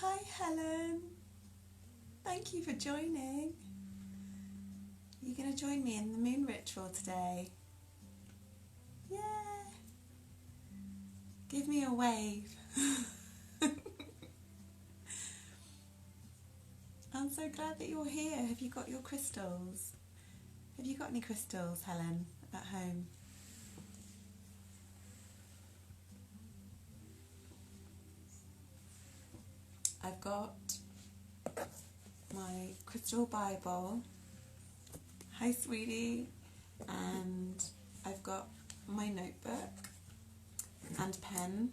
Hi Helen, thank you for joining. You're going to join me in the moon ritual today. Yeah. Give me a wave. I'm so glad that you're here. Have you got your crystals? Have you got any crystals, Helen, at home? I've got my crystal Bible. Hi, sweetie. And I've got my notebook and pen.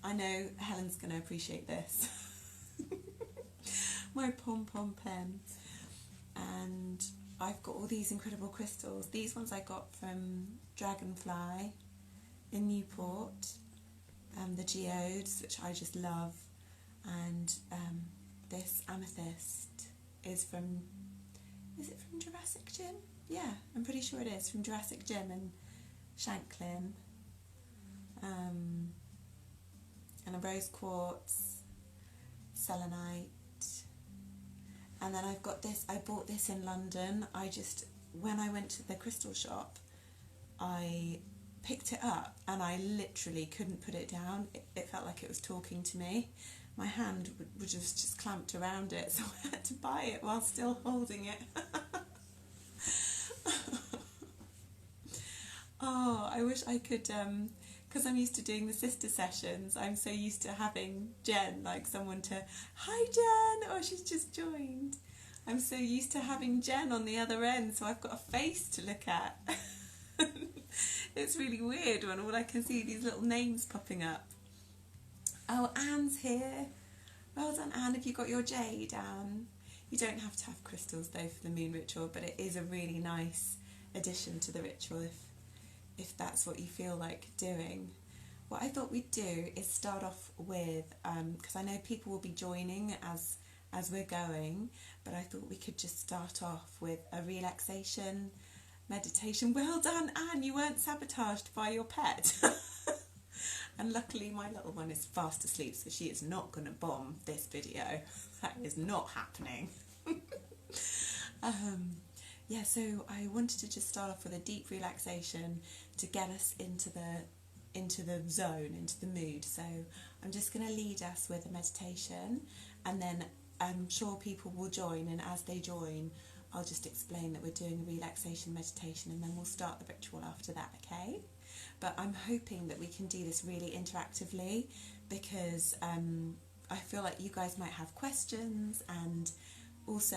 I know Helen's going to appreciate this. My pom-pom pen. And I've got all these incredible crystals. These ones I got from Dragonfly in Newport. The geodes, which I just love. And this amethyst is it from Jurassic Gym? Yeah, I'm pretty sure it is, from Jurassic Gym in Shanklin. And a rose quartz, selenite. And then I've got this, I bought this in London. When I went to the crystal shop, I picked it up and I literally couldn't put it down. It felt like it was talking to me. My hand was just clamped around it, so I had to buy it while still holding it. Oh, I wish I could, because I'm used to doing the sister sessions. I'm so used to having Jen, like someone to, hi Jen, oh she's just joined. I'm so used to having Jen on the other end, so I've got a face to look at. It's really weird when all I can see are these little names popping up. Oh, Anne's here. Well done, Anne. Have you got your jade, Anne? You don't have to have crystals, though, for the moon ritual, but it is a really nice addition to the ritual if that's what you feel like doing. What I thought we'd do is start off with, because I know people will be joining as we're going, but I thought we could just start off with a relaxation meditation. Well done, Anne. You weren't sabotaged by your pet. And luckily my little one is fast asleep, so she is not going to bomb this video. That is not happening. Yeah, so I wanted to just start off with a deep relaxation to get us into the zone, into the mood. So I'm just going to lead us with a meditation, and then I'm sure people will join, and as they join I'll just explain that we're doing a relaxation meditation, and then we'll start the ritual after that, okay? But I'm hoping that we can do this really interactively, because I feel like you guys might have questions, and also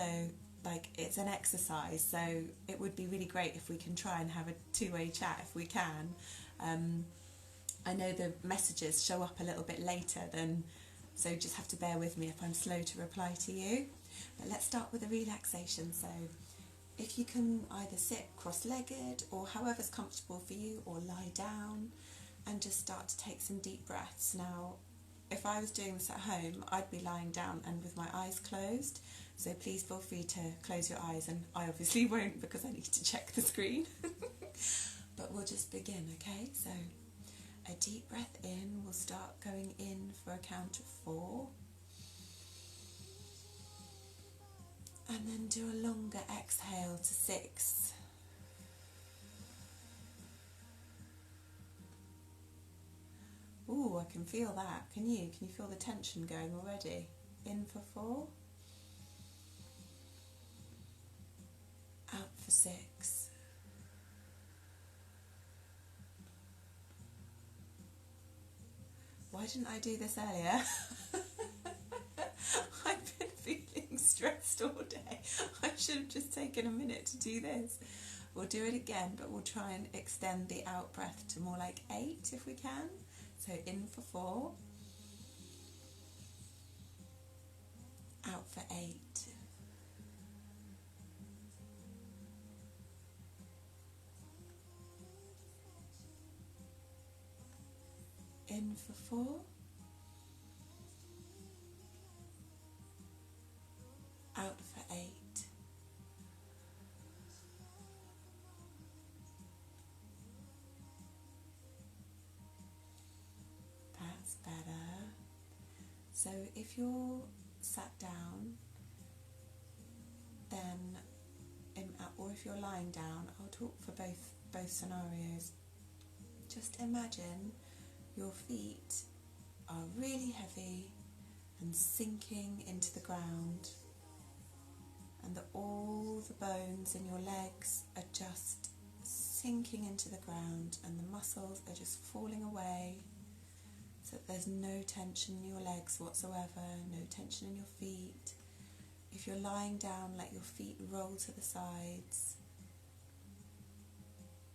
like it's an exercise, so it would be really great if we can try and have a two-way chat if we can. I know the messages show up a little bit later so just have to bear with me if I'm slow to reply to you. But let's start with a relaxation. So if you can either sit cross-legged or however's comfortable for you, or lie down and just start to take some deep breaths. Now, if I was doing this at home, I'd be lying down and with my eyes closed, so please feel free to close your eyes, and I obviously won't because I need to check the screen. But we'll just begin, okay? So a deep breath in, we'll start going in for a count of 4. And then do a longer exhale to 6. Ooh, I can feel that. Can you? Can you feel the tension going already? In for 4. Out for 6. Why didn't I do this earlier? I've been feeling stressed all day. I should have just taken a minute to do this. We'll do it again, but we'll try and extend the out breath to more like 8 if we can. So in for 4. Out for 8. In for 4. Out for 8. That's better. So if you're sat down, then, or if you're lying down, I'll talk for both scenarios. Just imagine your feet are really heavy and sinking into the ground, and that all the bones in your legs are just sinking into the ground, and the muscles are just falling away, so that there's no tension in your legs whatsoever, no tension in your feet. If you're lying down, let your feet roll to the sides.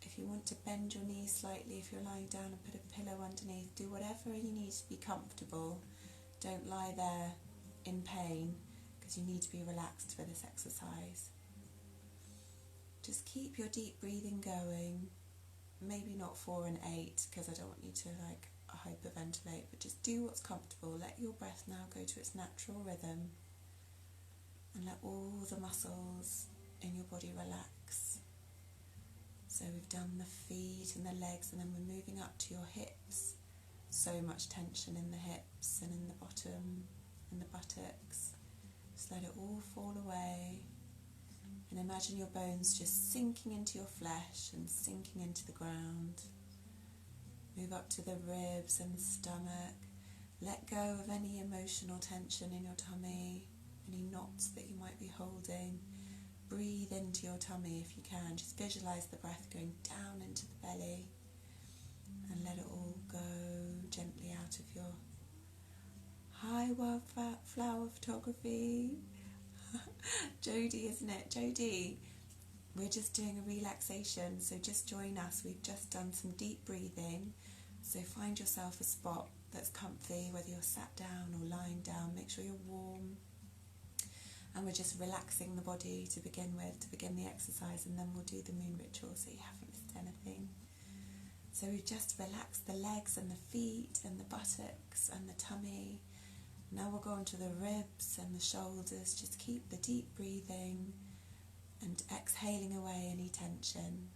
If you want to bend your knees slightly, if you're lying down, and put a pillow underneath, do whatever you need to be comfortable. Don't lie there in pain, because you need to be relaxed for this exercise. Just keep your deep breathing going. Maybe not 4 and 8, because I don't want you to hyperventilate, but just do what's comfortable. Let your breath now go to its natural rhythm, and let all the muscles in your body relax. So we've done the feet and the legs, and then we're moving up to your hips. So much tension in the hips and in the bottom and the buttocks. Just let it all fall away, and imagine your bones just sinking into your flesh and sinking into the ground. Move up to the ribs and the stomach. Let go of any emotional tension in your tummy, any knots that you might be holding. Breathe into your tummy if you can. Just visualise the breath going down into the belly, and let it all go gently out of your Hi Wildflower Photography. Jodie, isn't it? Jodie, we're just doing a relaxation, so just join us. We've just done some deep breathing, so find yourself a spot that's comfy, whether you're sat down or lying down. Make sure you're warm, and we're just relaxing the body to begin the exercise, and then we'll do the moon ritual so you haven't missed anything. So we've just relaxed the legs and the feet and the buttocks and the tummy. Now we'll go on to the ribs and the shoulders. Just keep the deep breathing and exhaling away any tension.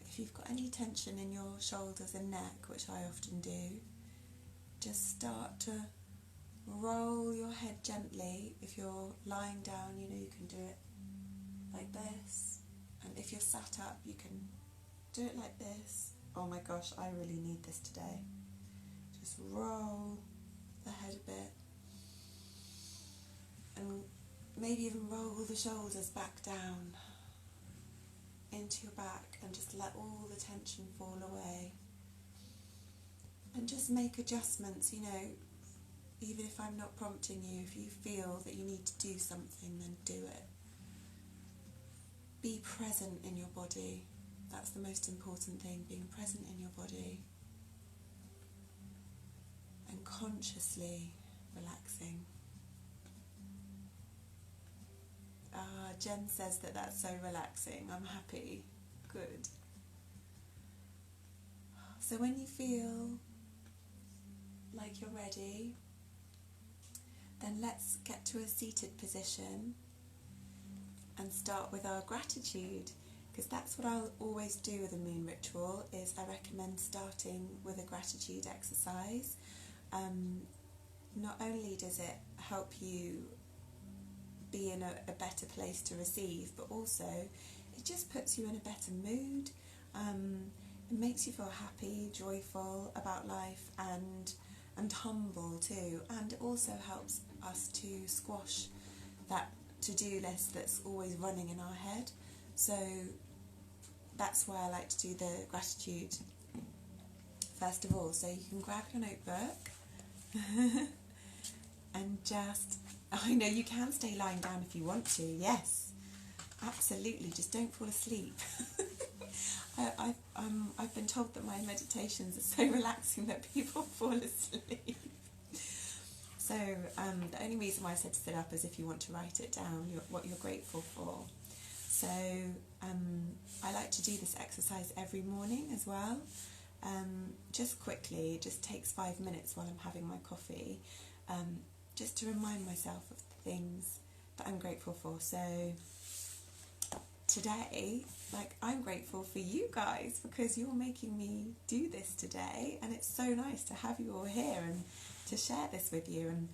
If you've got any tension in your shoulders and neck, which I often do, just start to roll your head gently. If you're lying down, you can do it like this. And if you're sat up, you can do it like this. Oh my gosh, I really need this today. Just roll the head a bit. And maybe even roll the shoulders back down into your back, and just let all the tension fall away. And just make adjustments, even if I'm not prompting you. If you feel that you need to do something, then do it. Be present in your body. That's the most important thing, being present in your body and consciously relaxing. Jen says that that's so relaxing. I'm happy. Good. So when you feel like you're ready, then let's get to a seated position and start with our gratitude, because that's what I'll always do with a moon ritual. Is I recommend starting with a gratitude exercise. Not only does it help you be in a better place to receive, but also it just puts you in a better mood. It makes you feel happy, joyful about life, and humble too, and it also helps us to squash that to-do list that's always running in our head. So that's why I like to do the gratitude first of all. So you can grab your notebook and just, I know you can stay lying down if you want to, yes, absolutely, just don't fall asleep. I've been told that my meditations are so relaxing that people fall asleep. So the only reason why I said to sit up is if you want to write it down, what you're grateful for. So I like to do this exercise every morning as well. Just quickly, it just takes 5 minutes while I'm having my coffee, just to remind myself of the things that I'm grateful for. So today, like, I'm grateful for you guys because you're making me do this today, and it's so nice to have you all here and to share this with you. And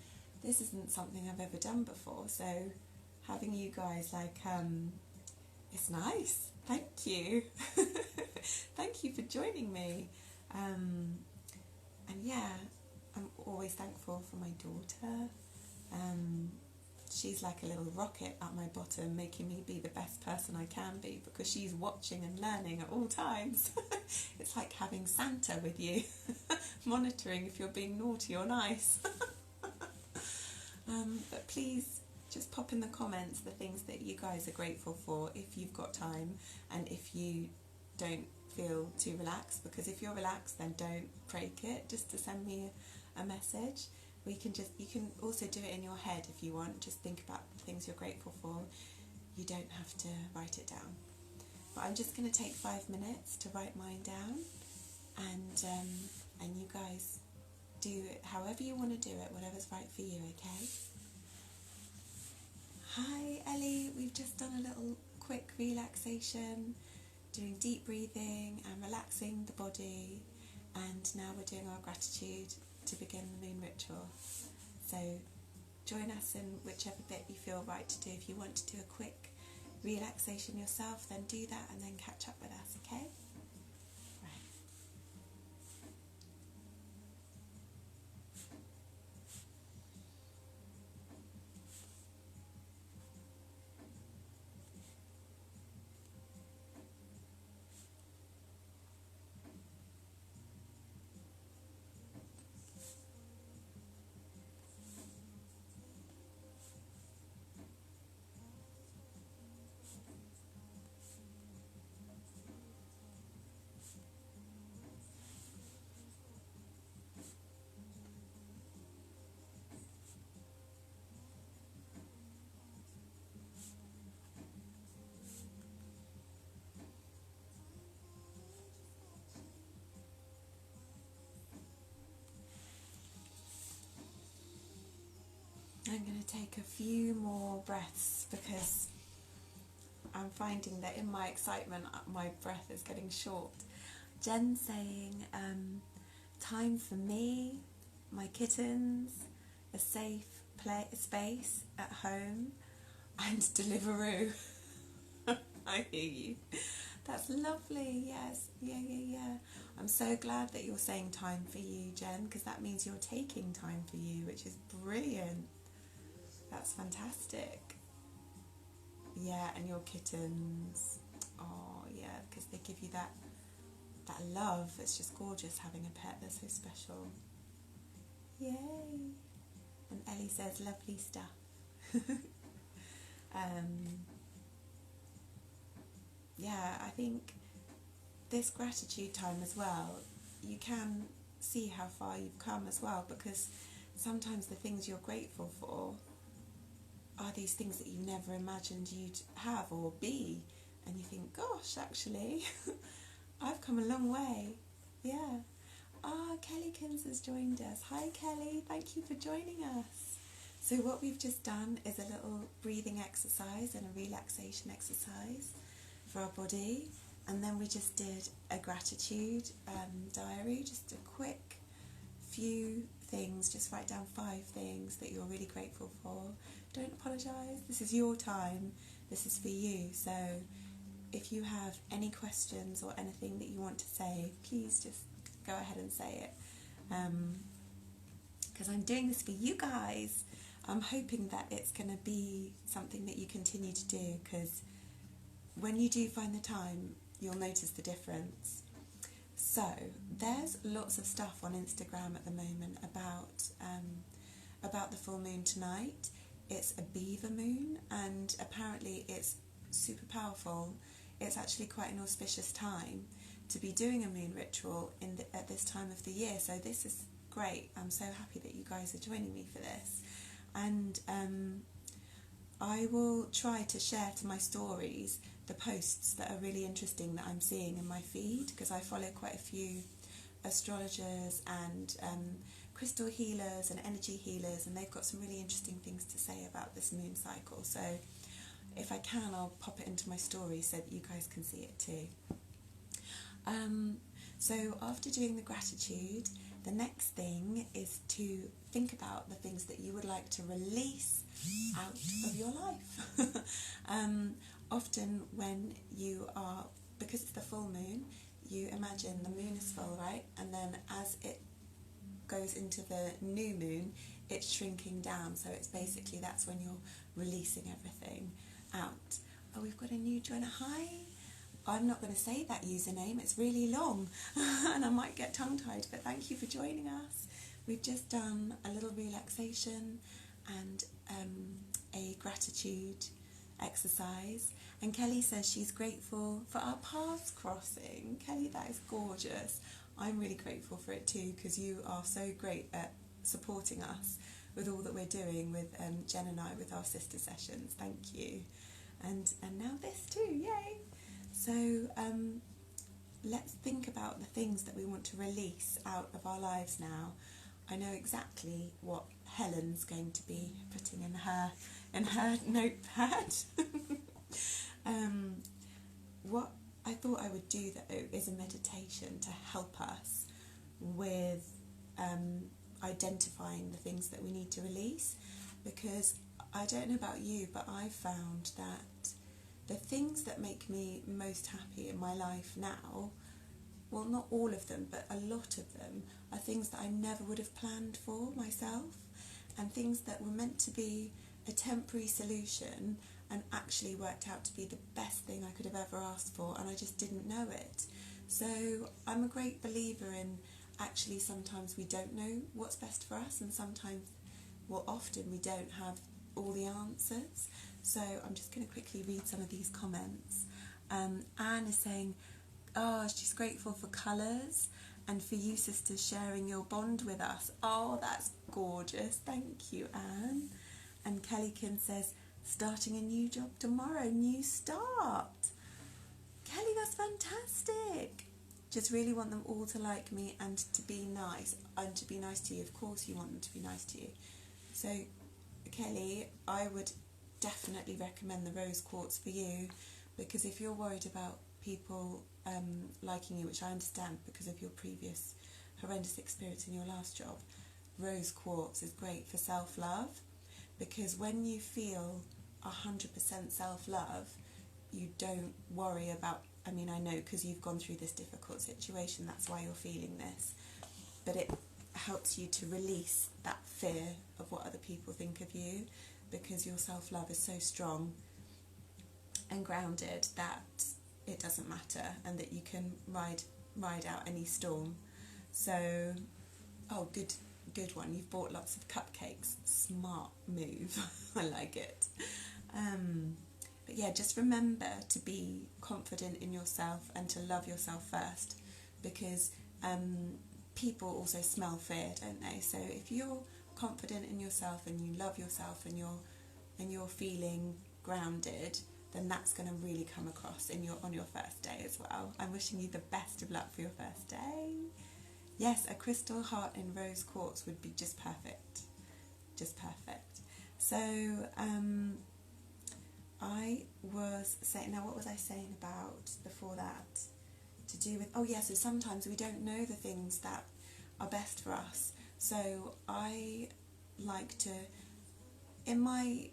this isn't something I've ever done before, so having you guys, like, it's nice. Thank you. Thank you for joining me. And yeah, I'm always thankful for my daughter. She's like a little rocket at my bottom, making me be the best person I can be because she's watching and learning at all times. It's like having Santa with you, monitoring if you're being naughty or nice. But please just pop in the comments the things that you guys are grateful for if you've got time, and if you don't feel too relaxed, because if you're relaxed then don't break it, just to send me a message. You can also do it in your head if you want. Just think about the things you're grateful for. You don't have to write it down. But I'm just going to take 5 minutes to write mine down, and you guys do it however you want to do it, whatever's right for you, okay? Hi Ellie, we've just done a little quick relaxation, doing deep breathing and relaxing the body, and now we're doing our gratitude to begin the moon ritual. So join us in whichever bit you feel right to do. If you want to do a quick relaxation yourself, then do that and then catch up with us, okay? Right. I'm going to take a few more breaths because I'm finding that in my excitement my breath is getting short. Jen's saying, time for me, my kittens, a safe space at home, and Deliveroo. I hear you. That's lovely, yes. Yeah. I'm so glad that you're saying time for you, Jen, because that means you're taking time for you, which is brilliant. That's fantastic. Yeah, and your kittens. Oh, yeah, because they give you that love. It's just gorgeous having a pet. They're so special. Yay. And Ellie says, lovely stuff. Yeah, I think this gratitude time as well, you can see how far you've come as well, because sometimes the things you're grateful for are these things that you never imagined you'd have or be, and you think, gosh, actually, I've come a long way. Yeah. Kellykins has joined us. Hi Kelly, thank you for joining us. So what we've just done is a little breathing exercise and a relaxation exercise for our body, and then we just did a gratitude diary, just a quick few things. Just write down 5 things that you're really grateful for. Don't apologise, this is your time, this is for you. So if you have any questions or anything that you want to say, please just go ahead and say it, because I'm doing this for you guys. I'm hoping that it's going to be something that you continue to do, because when you do find the time, you'll notice the difference. So there's lots of stuff on Instagram at the moment about the full moon tonight. It's a beaver moon, and apparently it's super powerful. It's actually quite an auspicious time to be doing a moon ritual at this time of the year. So this is great. I'm so happy that you guys are joining me for this. And I will try to share to my stories the posts that are really interesting that I'm seeing in my feed, because I follow quite a few astrologers and crystal healers and energy healers, and they've got some really interesting things to say about this moon cycle. So if I can, I'll pop it into my story so that you guys can see it too. So after doing the gratitude, the next thing is to think about the things that you would like to release out of your life. Often when you are, because it's the full moon, you imagine the moon is full, right? And then as it goes into the new moon, it's shrinking down. So it's basically, that's when you're releasing everything out. Oh, we've got a new joiner. Hi. I'm not going to say that username, it's really long and I might get tongue-tied, but thank you for joining us. We've just done a little relaxation and a gratitude exercise, and Kelly says she's grateful for our paths crossing. Kelly, that is gorgeous. I'm really grateful for it too, because you are so great at supporting us with all that we're doing with Jen and I with our sister sessions. Thank you. And now this too, yay! So let's think about the things that we want to release out of our lives now. I know exactly what Helen's going to be putting in her notepad. What I thought I would do though is a meditation to help us with identifying the things that we need to release, because I don't know about you, but I found that the things that make me most happy in my life now, well, not all of them, but a lot of them, are things that I never would have planned for myself, and things that were meant to be a temporary solution and actually worked out to be the best thing I could have ever asked for, and I just didn't know it. So I'm a great believer in, actually sometimes we don't know what's best for us, and sometimes, well, often we don't have all the answers. So I'm just going to quickly read some of these comments. Anne is saying, oh, she's grateful for colours and for you sisters sharing your bond with us. Oh, that's gorgeous. Thank you, Anne. And Kellykin says, starting a new job tomorrow, new start. Kelly, that's fantastic. Just really want them all to like me and to be nice, and to be nice to you. Of course you want them to be nice to you. So, Kelly, I would definitely recommend the rose quartz for you, because if you're worried about people liking you, which I understand because of your previous horrendous experience in your last job, rose quartz is great for self-love, because when you feel 100% self-love, you don't worry about, I mean, I know because you've gone through this difficult situation, that's why you're feeling this, but it helps you to release that fear of what other people think of you, because your self-love is so strong and grounded that it doesn't matter, and that you can ride out any storm. So, oh, good one. You've bought lots of cupcakes. Smart move. I like it. But yeah, just remember to be confident in yourself and to love yourself first, because people also smell fear, don't they? So if you're confident in yourself and you love yourself and you're feeling grounded, then that's going to really come across on your first day as well. I'm wishing you the best of luck for your first day. Yes, a crystal heart in rose quartz would be just perfect. Just perfect. So I was saying, now what was I saying about before that? To do with, oh yeah, so sometimes we don't know the things that are best for us. So I like to, in my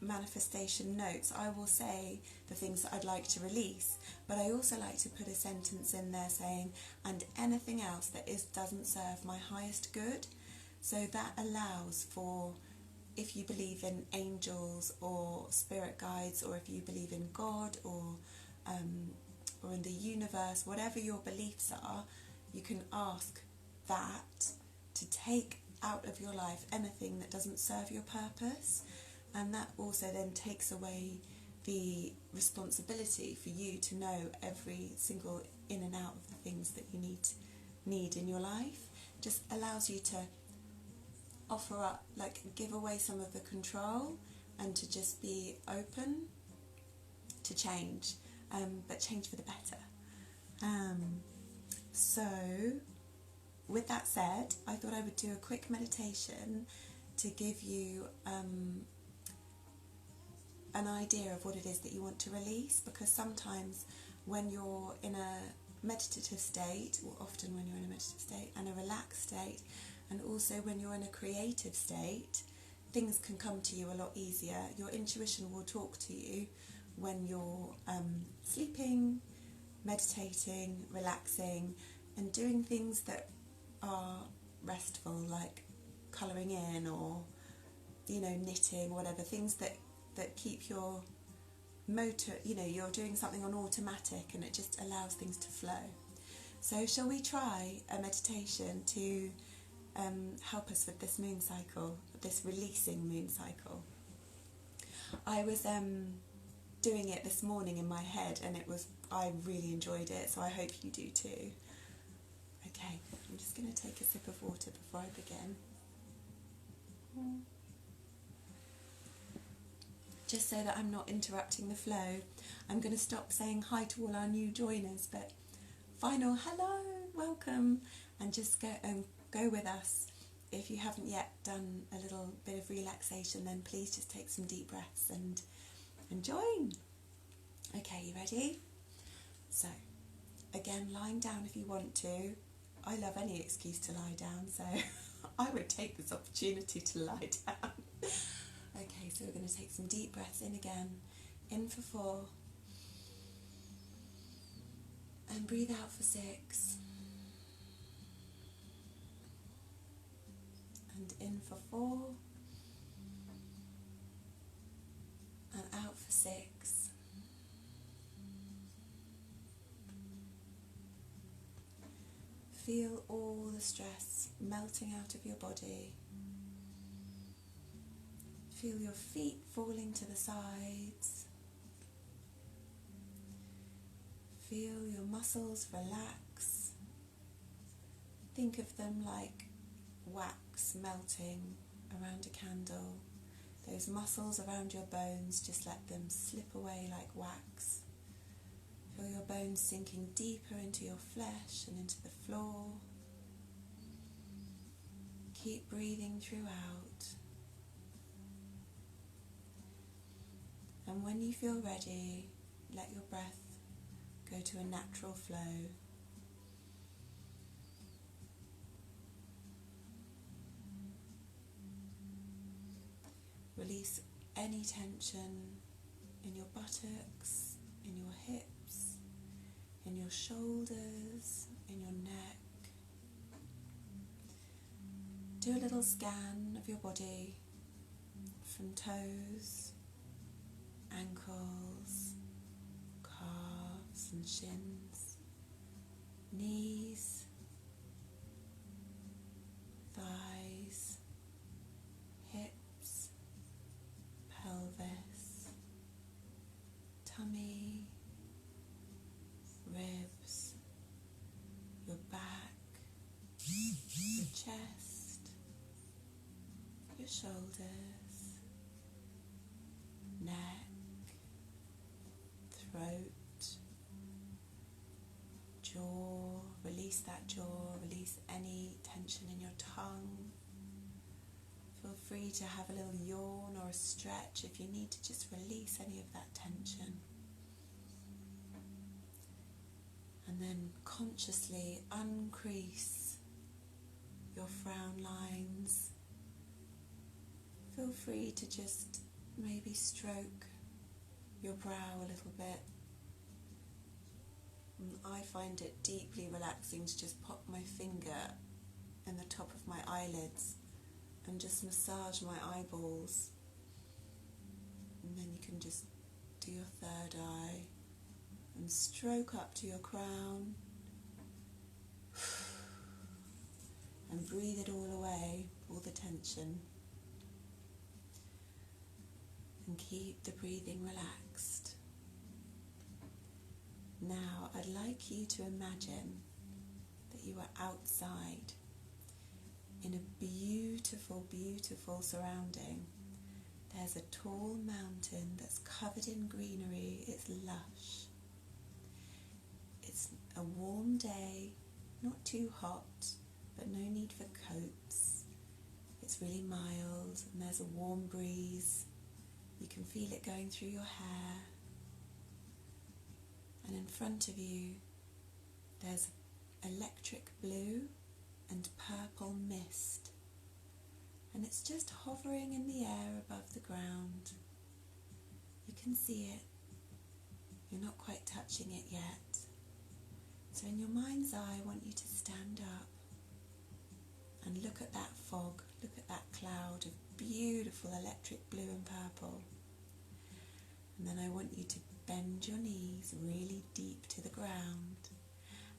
manifestation notes, I will say the things that I'd like to release, but I also like to put a sentence in there saying, and anything else that doesn't serve my highest good. So that allows for, if you believe in angels or spirit guides, or if you believe in God or in the universe, whatever your beliefs are, you can ask that to take out of your life anything that doesn't serve your purpose, and that also then takes away the responsibility for you to know every single in and out of the things that you need in your life. Just allows you to offer up, like give away some of the control, and to just be open to change, but change for the better. So with that said, I thought I would do a quick meditation to give you an idea of what it is that you want to release, because sometimes when you're in a meditative state, or often when you're in a meditative state and a relaxed state, and also when you're in a creative state, things can come to you a lot easier. Your intuition will talk to you when you're sleeping, meditating, relaxing, and doing things that are restful, like colouring in or, you know, knitting, whatever, things that keep your motor, you know, you're doing something on automatic and it just allows things to flow. So shall we try a meditation to help us with this moon cycle, this releasing moon cycle? I was doing it this morning in my head and I really enjoyed it, so I hope you do too. Okay, I'm just going to take a sip of water before I begin. Just so that I'm not interrupting the flow, I'm going to stop saying hi to all our new joiners, but final hello, welcome, and just go with us. If you haven't yet done a little bit of relaxation, then please just take some deep breaths and join. Okay, you ready? So, again, lying down if you want to. I love any excuse to lie down, so I would take this opportunity to lie down. Okay, so we're going to take some deep breaths in again. In for 4. And breathe out for 6. And in for 4. And out for 6. Feel all the stress melting out of your body. Feel your feet falling to the sides. Feel your muscles relax. Think of them like wax melting around a candle. Those muscles around your bones, just let them slip away like wax. Feel your bones sinking deeper into your flesh and into the floor. Keep breathing throughout. And when you feel ready, let your breath go to a natural flow. Release any tension in your buttocks, in your hips, in your shoulders, in your neck. Do a little scan of your body from toes, ankles, calves and shins, knees, thighs, hips, pelvis, tummy, ribs, your back, your chest, your shoulders, neck, throat, jaw. Release that jaw, release any tension in your tongue. Feel free to have a little yawn or a stretch if you need to just release any of that tension. And then consciously uncrease your frown lines. Feel free to just maybe stroke your brow a little bit. And I find it deeply relaxing to just pop my finger in the top of my eyelids and just massage my eyeballs. And then you can just do your third eye and stroke up to your crown and breathe it all away, all the tension. And keep the breathing relaxed. Now I'd like you to imagine that you are outside in a beautiful, beautiful surrounding. There's a tall mountain that's covered in greenery. It's lush. It's a warm day, not too hot, but no need for coats. It's really mild and there's a warm breeze. You can feel it going through your hair, and in front of you there's electric blue and purple mist, and it's just hovering in the air above the ground. You can see it. You're not quite touching it yet. So in your mind's eye, I want you to stand up and look at that fog, look at that cloud of beautiful electric blue and purple. And then I want you to bend your knees really deep to the ground.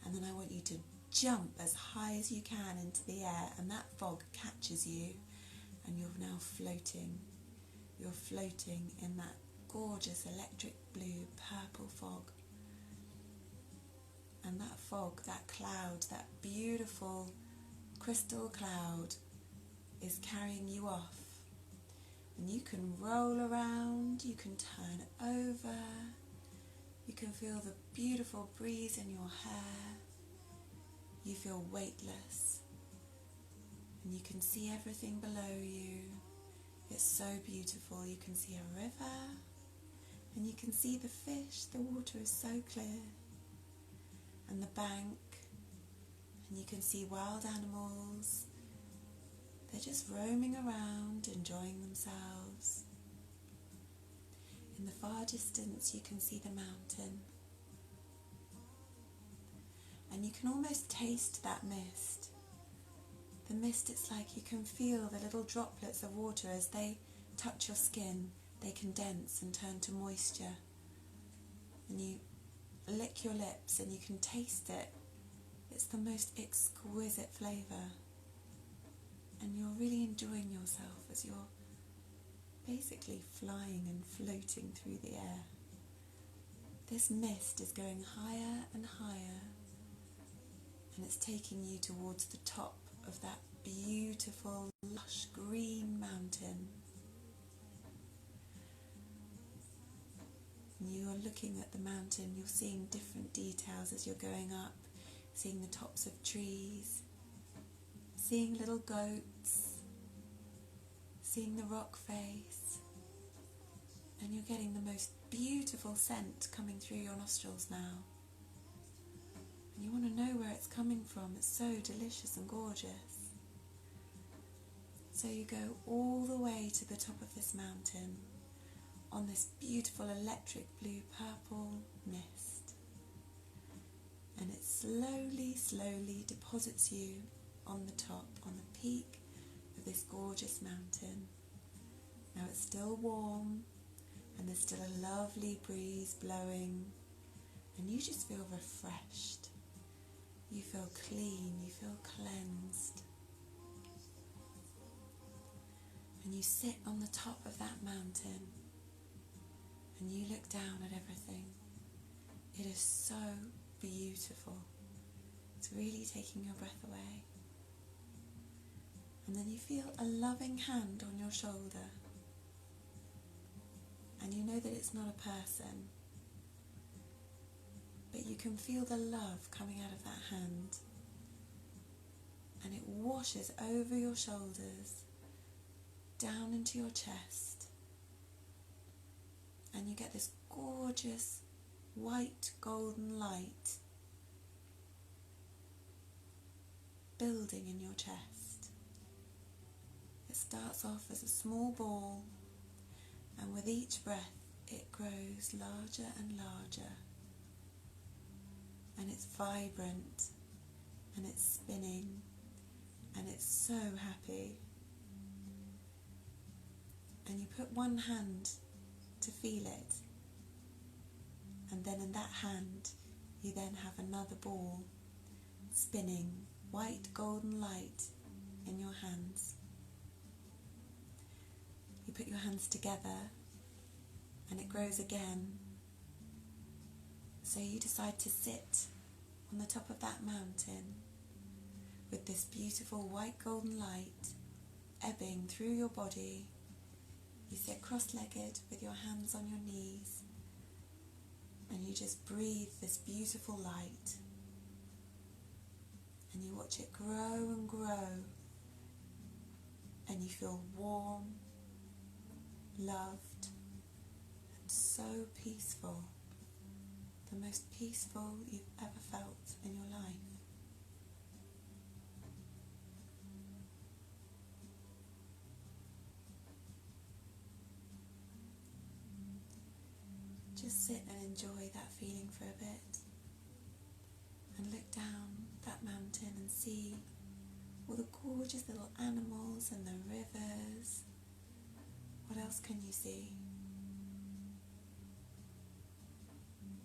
And then I want you to jump as high as you can into the air, and that fog catches you and you're now floating. You're floating in that gorgeous electric blue purple fog. And that fog, that cloud, that beautiful crystal cloud is carrying you off. And you can roll around, you can turn over, you can feel the beautiful breeze in your hair, you feel weightless, and you can see everything below you. It's so beautiful. You can see a river, and you can see the fish. The water is so clear, and the bank, and you can see wild animals. They're just roaming around, enjoying themselves. In the far distance, you can see the mountain, and you can almost taste that mist. The mist, it's like you can feel the little droplets of water as they touch your skin. They condense and turn to moisture, and you lick your lips and you can taste it. It's the most exquisite flavour, and you're really enjoying yourself as you're basically flying and floating through the air. This mist is going higher and higher, and it's taking you towards the top of that beautiful lush green mountain. And you are looking at the mountain, you're seeing different details as you're going up, seeing the tops of trees, seeing little goats, seeing the rock face, and you're getting the most beautiful scent coming through your nostrils now. And you want to know where it's coming from. It's so delicious and gorgeous. So you go all the way to the top of this mountain on this beautiful electric blue purple mist, and it slowly, slowly deposits you on the top, on the peak of this gorgeous mountain. Now it's still warm, and there's still a lovely breeze blowing, and you just feel refreshed. You feel clean, you feel cleansed. And you sit on the top of that mountain, and you look down at everything. It is so beautiful. It's really taking your breath away. And then you feel a loving hand on your shoulder, and you know that it's not a person, but you can feel the love coming out of that hand, and it washes over your shoulders, down into your chest, and you get this gorgeous white golden light building in your chest. It starts off as a small ball, and with each breath it grows larger and larger, and it's vibrant, and it's spinning, and it's so happy. And you put one hand to feel it, and then in that hand you then have another ball spinning, white golden light in your hands. You put your hands together and it grows again. So you decide to sit on the top of that mountain with this beautiful white golden light ebbing through your body. You sit cross-legged with your hands on your knees, and you just breathe this beautiful light, and you watch it grow and grow, and you feel warm, loved, so peaceful, the most peaceful you've ever felt in your life. Just sit and enjoy that feeling for a bit, and look down that mountain and see all the gorgeous little animals and the rivers. What else can you see?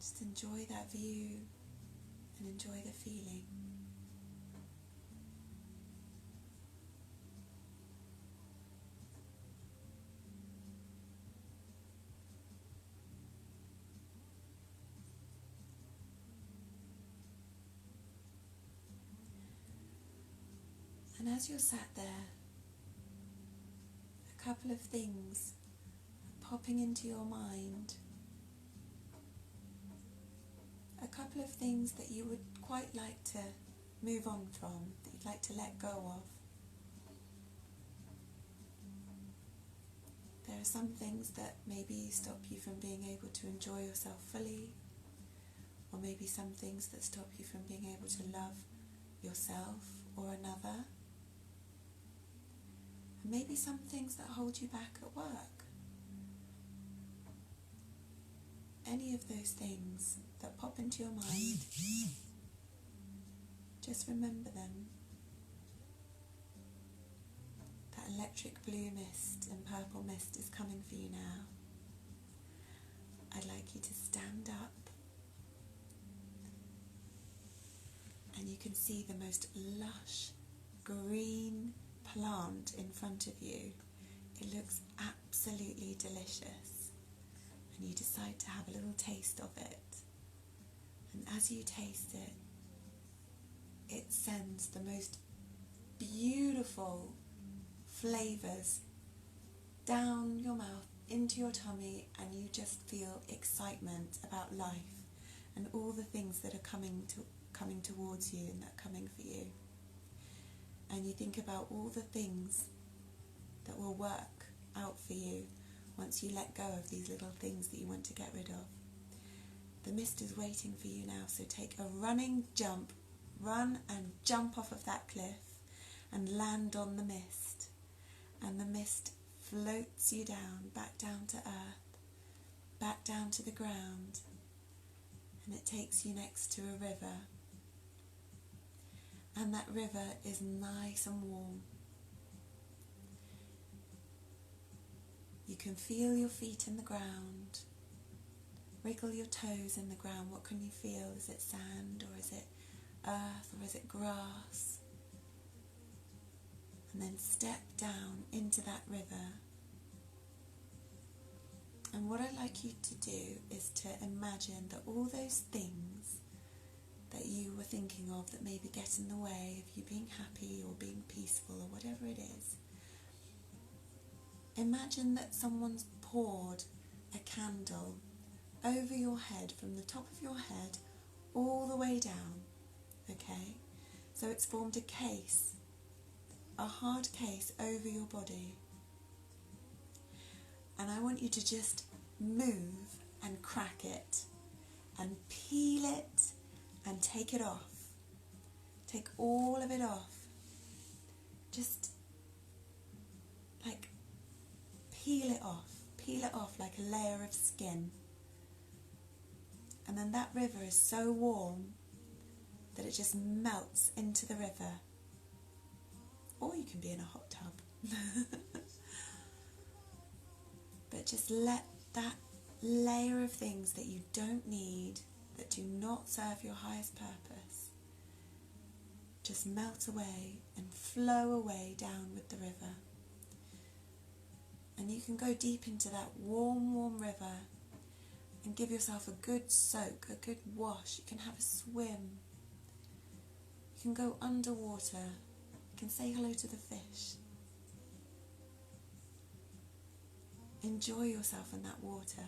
Just enjoy that view and enjoy the feeling. And as you're sat there, a couple of things are popping into your mind. A couple of things that you would quite like to move on from, that you'd like to let go of. There are some things that maybe stop you from being able to enjoy yourself fully, or maybe some things that stop you from being able to love yourself or another. And maybe some things that hold you back at work. Any of those things that pop into your mind, just remember them. That electric blue mist and purple mist is coming for you now. I'd like you to stand up, and you can see the most lush green plant in front of you. It looks absolutely delicious, and you decide to have a little taste of it. And as you taste it, it sends the most beautiful flavours down your mouth, into your tummy, and you just feel excitement about life and all the things that are coming towards you and that are coming for you. And you think about all the things that will work out for you once you let go of these little things that you want to get rid of. The mist is waiting for you now, so take a running jump, run and jump off of that cliff and land on the mist. And the mist floats you down, back down to earth, back down to the ground, and it takes you next to a river. And that river is nice and warm. You can feel your feet in the ground, wriggle your toes in the ground. What can you feel? Is it sand, or is it earth, or is it grass? And then step down into that river. And what I'd like you to do is to imagine that all those things that you were thinking of that maybe get in the way of you being happy or being peaceful or whatever it is, imagine that someone's poured a candle over your head, from the top of your head all the way down, okay? So it's formed a case, a hard case over your body. And I want you to just move and crack it and peel it and take it off. Take all of it off. Just like peel it off like a layer of skin. And then that river is so warm that it just melts into the river. Or you can be in a hot tub. But just let that layer of things that you don't need, that do not serve your highest purpose, just melt away and flow away down with the river. And you can go deep into that warm, warm river and give yourself a good soak, a good wash. You can have a swim. You can go underwater. You can say hello to the fish. Enjoy yourself in that water.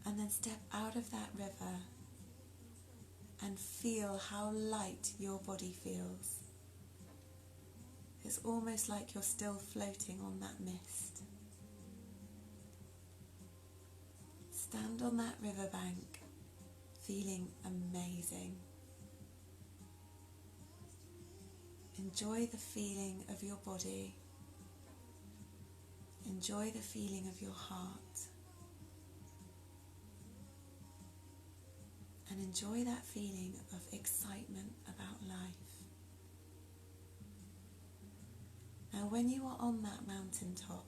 And then step out of that river and feel how light your body feels. It's almost like you're still floating on that mist. Stand on that riverbank, feeling amazing. Enjoy the feeling of your body. Enjoy the feeling of your heart. And enjoy that feeling of excitement about life. Now, when you were on that mountaintop,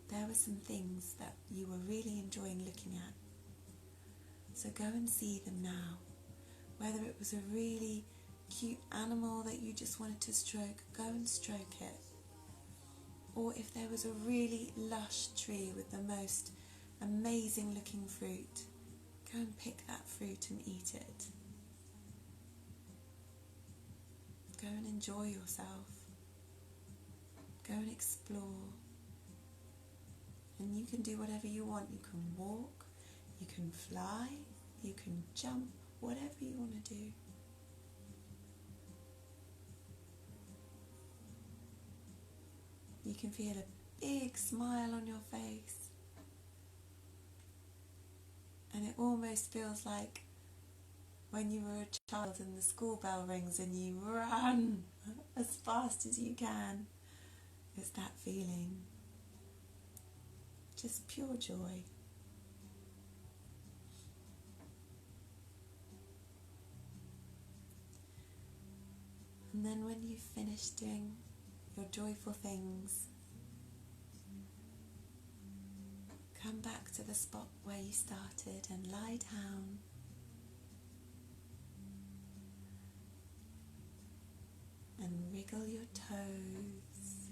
there were some things that you were really enjoying looking at. So go and see them now. Whether it was a really cute animal that you just wanted to stroke, go and stroke it. Or if there was a really lush tree with the most amazing looking fruit, go and pick that fruit and eat it. Go and enjoy yourself. Go and explore. And you can do whatever you want. You can walk, you can fly, you can jump, whatever you want to do. You can feel a big smile on your face. And it almost feels like when you were a child and the school bell rings and you run as fast as you can. It's that feeling. Just pure joy. And then when you've finished doing your joyful things, come back to the spot where you started and lie down. And wriggle your toes.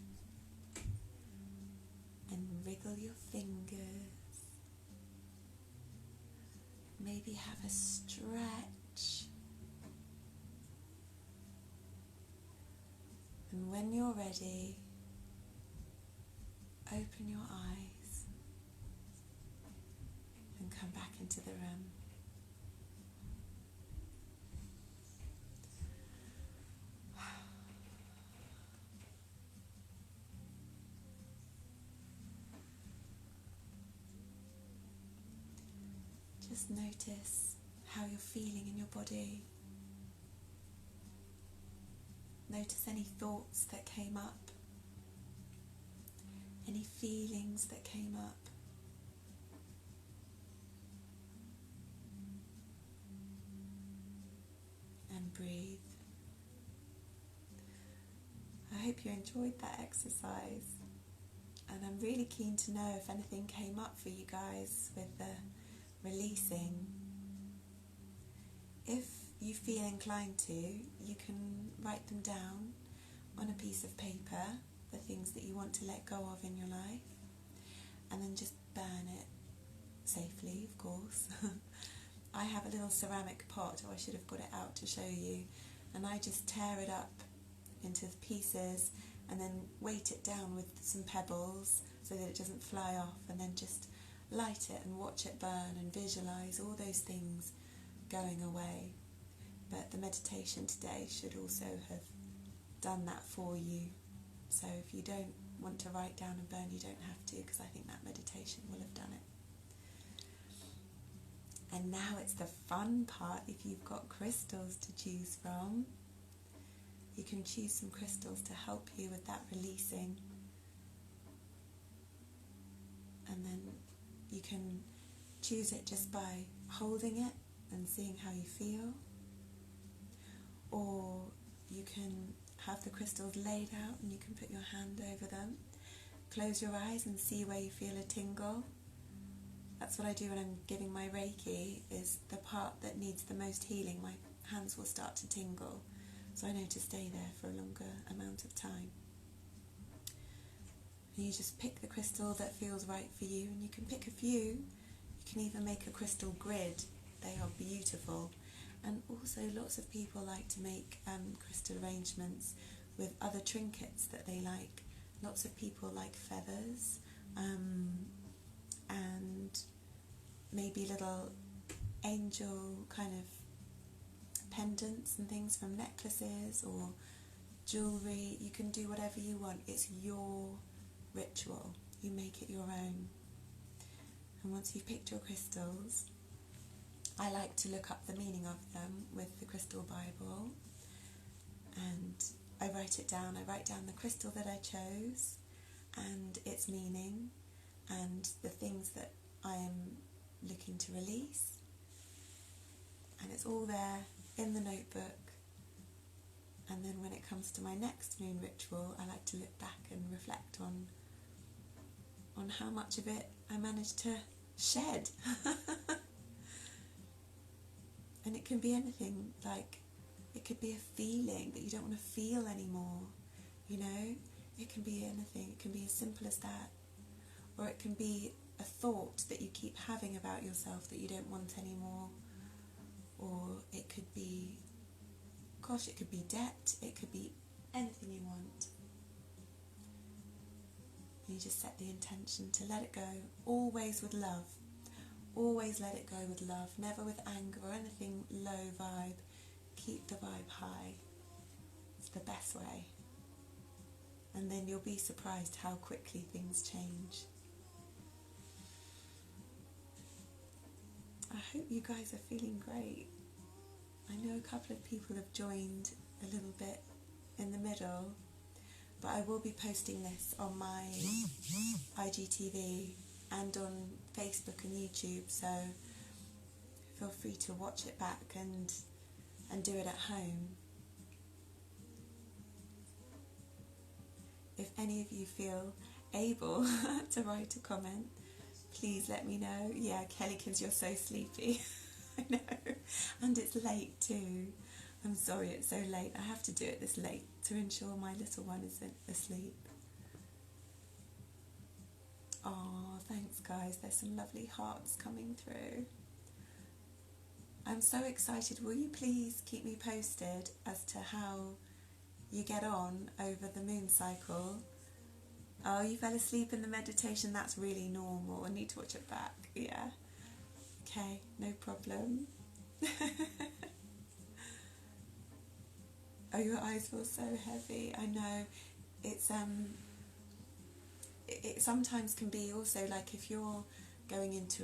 And wriggle your fingers. Maybe have a stretch. And when you're ready, open your eyes and come back into the room. Just notice how you're feeling in your body. Notice any thoughts that came up, any feelings that came up. And breathe. I hope you enjoyed that exercise. And I'm really keen to know if anything came up for you guys with the releasing. If you feel inclined to, you can write them down on a piece of paper, the things that you want to let go of in your life, and then just burn it safely, of course. I have a little ceramic pot, or I should have got it out to show you, and I just tear it up into pieces and then weight it down with some pebbles so that it doesn't fly off, and then just light it and watch it burn and visualise all those things going away. But the meditation today should also have done that for you. So if you don't want to write down and burn, you don't have to, because I think that meditation will have done it. And now it's the fun part. If you've got crystals to choose from, you can choose some crystals to help you with that releasing. And then you can choose it just by holding it and seeing how you feel. Or you can have the crystals laid out and you can put your hand over them. Close your eyes and see where you feel a tingle. That's what I do when I'm giving my Reiki, is the part that needs the most healing, my hands will start to tingle. So I know to stay there for a longer amount of time. And you just pick the crystal that feels right for you, and you can pick a few. You can even make a crystal grid. They are beautiful. And also lots of people like to make crystal arrangements with other trinkets that they like. Lots of people like feathers and maybe little angel kind of pendants and things from necklaces or jewellery. You can do whatever you want. It's your ritual. You make it your own. And once you've picked your crystals, I like to look up the meaning of them with the Crystal Bible, and I write it down. I write down the crystal that I chose and its meaning and the things that I am looking to release, and it's all there in the notebook. And then when it comes to my next moon ritual, I like to look back and reflect on how much of it I managed to shed. And it can be anything, like it could be a feeling that you don't want to feel anymore, you know? It can be anything. It can be as simple as that. Or it can be a thought that you keep having about yourself that you don't want anymore. Or it could be, gosh, it could be debt. It could be anything you want. You just set the intention to let it go, always with love. Always let it go with love, never with anger or anything low vibe. Keep the vibe high. It's the best way. And then you'll be surprised how quickly things change. I hope you guys are feeling great. I know a couple of people have joined a little bit in the middle, but I will be posting this on my IGTV and on Facebook and YouTube, so feel free to watch it back and do it at home. If any of you feel able to write a comment, please let me know. Yeah, Kellykins, you're so sleepy. I know, and it's late too. I'm sorry it's so late. I have to do it this late to ensure my little one isn't asleep. Oh, thanks guys, there's some lovely hearts coming through. I'm so excited. Will you please keep me posted as to how you get on over the moon cycle? Oh, you fell asleep in the meditation, that's really normal. I need to watch it back, yeah. Okay, no problem. Oh, your eyes feel so heavy. I know. It sometimes can be also like if you're going into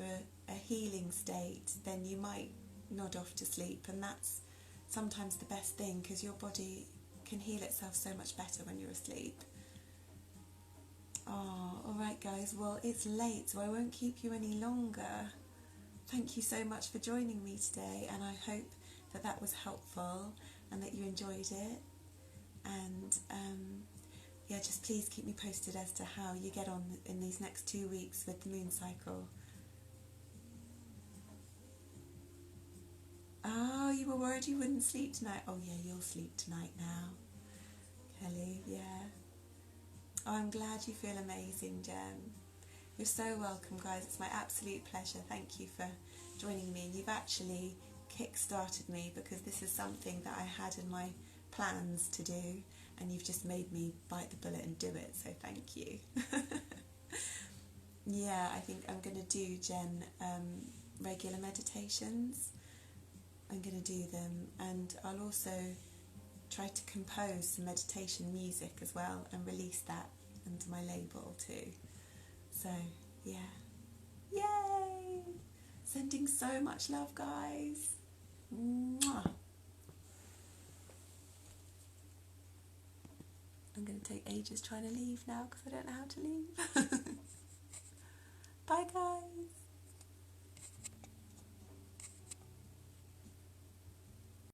a healing state, then you might nod off to sleep, and that's sometimes the best thing because your body can heal itself so much better when you're asleep. Oh, alright guys, well it's late so I won't keep you any longer. Thank you so much for joining me today, and I hope that that was helpful and that you enjoyed it. And yeah, just please keep me posted as to how you get on in these next 2 weeks with the moon cycle. Oh, you were worried you wouldn't sleep tonight. Oh yeah, you'll sleep tonight now, Kelly, yeah. Oh, I'm glad you feel amazing, Jen. You're so welcome, guys. It's my absolute pleasure. Thank you for joining me. You've actually kick-started me because this is something that I had in my plans to do, and you've just made me bite the bullet and do it, so thank you. Yeah, I think I'm going to do, Jen, regular meditations. I'm going to do them, and I'll also try to compose some meditation music as well and release that under my label too. So, yeah. Yay! Sending so much love, guys. Mwah. I'm going to take ages trying to leave now because I don't know how to leave.